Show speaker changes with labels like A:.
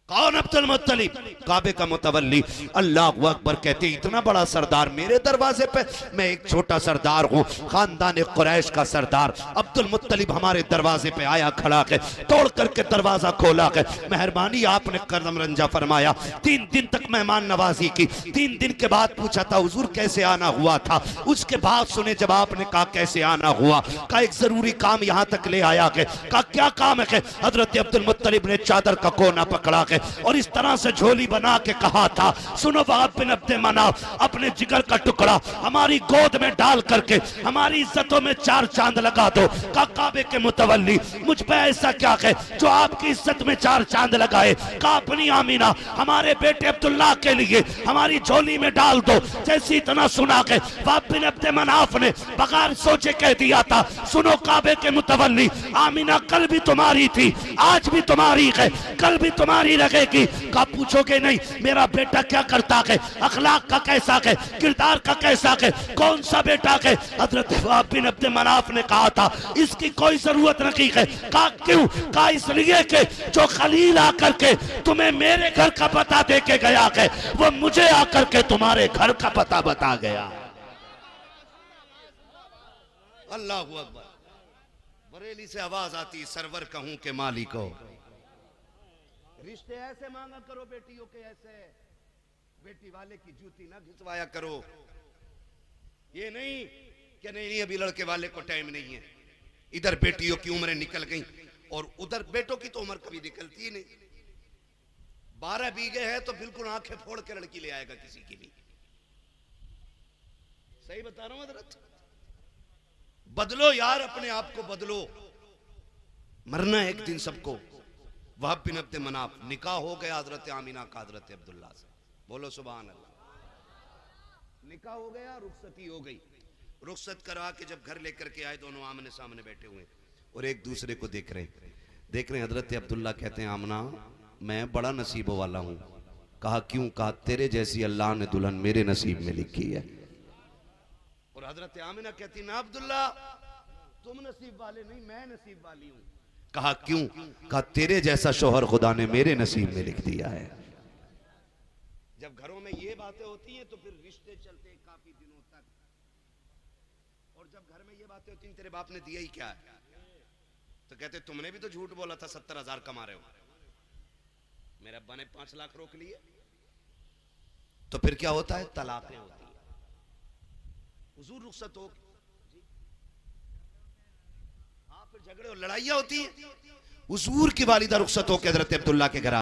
A: कौन? अब्दुल मुत्तलिब, काबे का मुतवल्ली। अल्लाह अकबर कहते इतना बड़ा सरदार मेरे दरवाजे पे, मैं एक छोटा सरदार हूँ, खानदान कुरैश का सरदार। अब्दुल मुत्तलिब हमारे दरवाजे पे आया, खड़ा के तोड़ करके दरवाजा खोला के, मेहरबानी आपने कदम रंजा फरमाया। 3 दिन तक मेहमान नवाजी की। 3 दिन के बाद पूछा था हुजूर कैसे आना हुआ था। उसके बाद सुने जब आपने कहा कैसे आना हुआ, का एक जरूरी काम यहाँ तक ले आया के। का क्या काम है? हजरत अब्दुल मुत्तलिब ने चादर का कोना पकड़ा के और इस तरह से झोली बना के कहा था, सुनो वहाब बिन अब्द मनाफ, अपने जिगर का टुकड़ा हमारी गोद में डाल करके हमारी इज्जतों में 4 चांद लगा दो। का काबे के मुतवल्ली, मुझ पे ऐसा क्या है जो आपकी इज्जत में 4 चांद लगाए? का अपनी आमीना हमारे बेटे अब्दुल्लाह के लिए हमारी झोली में डाल दो। जैसे इतना सुना के वहाब बिन अब्द मनाफ ने बगैर सोचे कह दिया था, सुनो काबे के मुतवल्ली, आमीना कल भी तुम्हारी थी, आज भी तुम्हारी है, कल भी तुम्हारी रहेगी। का पूछोगे नहीं मेरा बेटा क्या करता है, अखलाक का कैसा है, किरदार का कैसा है, कौन सा बेटा है? हजरत वहाब बिन अब्द मनाफ ने कहा था इसकी कोई जरूरत नहीं है। का क्यों? का इसलिए कि जो खलील आकर के तुम्हें मेरे घर का पता दे के गया है, वो मुझे आकर के तुम्हारे घर का पता बता गया। अल्लाह अकबर। बरेली से आवाज आती, सरवर कहूं के मालिको, रिश्ते ऐसे मांगा करो बेटियों के ऐसे, बेटी वाले की जूती ना घिसवाया करो। ये नहीं कि नहीं अभी लड़के वाले को टाइम नहीं है। इधर बेटियों की उम्रें निकल गई और उधर बेटों की तो उम्र कभी निकलती ही नहीं। 12 बीघे है तो बिल्कुल आंखें फोड़ के लड़की ले आएगा किसी की भी। सही बता रहा हूं हजरत। बदलो यार, अपने आप को बदलो, मरना एक दिन सबको। वहाब बिन अब्द मनाफ, निकाह हो गया हजरत आमीना का हजरत अब्दुल्ला से। बोलो सुभान अल्लाह। निकाह हो गया, रुखसती हो गई। रुखसत करवा के जब घर लेकर के आए, दोनों आमने सामने बैठे हुए और एक दूसरे को देख रहे। हजरत अब्दुल्ला कहते हैं आमना मैं बड़ा नसीब वाला हूं। कहा क्यों? कहा तेरे जैसी अल्लाह ने दुल्हन मेरे नसीब में लिखी है। और हजरत आमिना कहती ना अब्दुल्ला तुम नसीब वाले नहीं, मैं नसीब वाली हूं। कहा क्यों? कहा तेरे जैसा शोहर खुदा ने मेरे नसीब में लिख दिया है। जब घरों में ये बातें होती हैं तो फिर रिश्ते चलते हैं काफी दिनों तक। और जब घर में ये बातें होती हैं तेरे बाप ने दिया ही क्या है, तो कहते तुमने भी तो झूठ बोला था 70,000 कमा रहे हो, मेरे अब्बा ने 5 लाख रोक लिए। तो फिर क्या होता है? तलाकें होती है। हुजूर रुखसत हो, फिर झगड़े और लड़ाइयां होती हैं। हुजूर की वालिदा रुखसत होकर हजरत अब्दुल्ला के घर